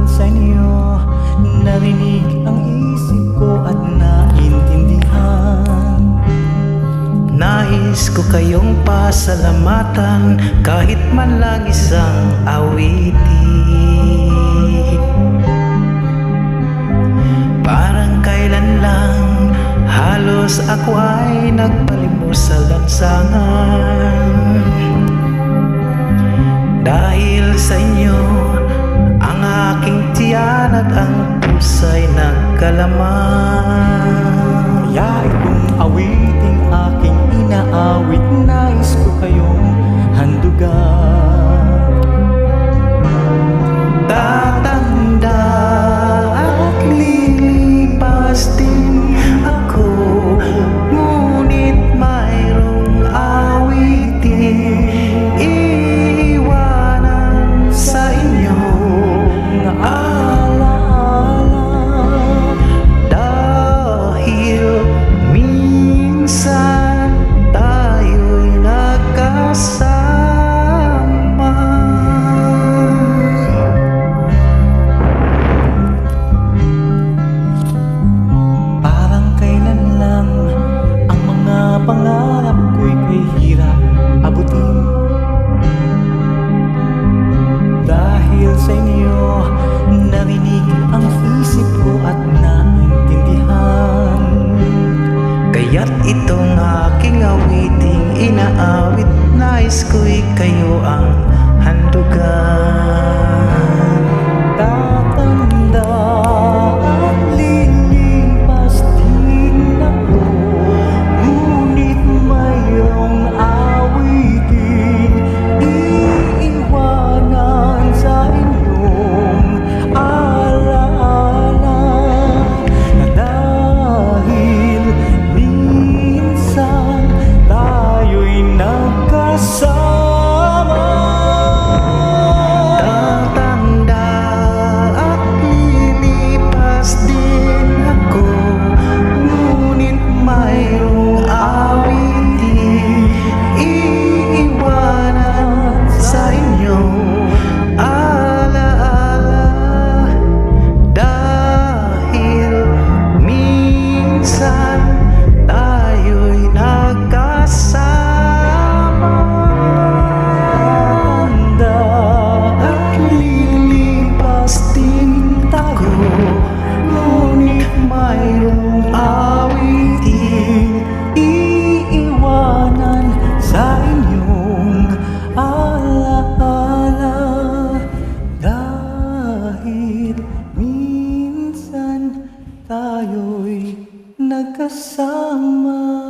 sa inyo, narinig ang isip ko at naintindihan. Nais ko kayong pasalamatan kahit man lang isang awitin. Parang kailan lang halos ako ay nagpalimos sa lansangan. Dahil sa inyo ang aking tiyan at ang pusa'y nagkalaman. Kaya itong awiting aking inaawit, nais ko kayong handugan. Tatanda at lilipas din ako, ngunit mayroong awiting iiwanan sa inyo na alaala. Dahil minsan tayo'y nagkasama. Parang kailan lang ang mga pangarap ko'y kahirap abutin. Dahil sa inyo narinig ang isip ko at naintindihan. Kaya't itong aking awiting inaawit, nais ko'y kayo ang handugan. Tatanda at lilipas din ako, ngunit mayroong awiting iiwanan sa inyong alaala. Na dahil minsan tayo'y nagkasama. Tatanda at lilipas din ako, ngunit mayroong awiting iiwanan sa inyong alaala. Dahil minsan tayo'y nagkasama. Tatanda at lilipas din tayo, ngunit mayroong awiting iiwanan sa inyong alaala. Dahil minsan tayo'y nagkasama.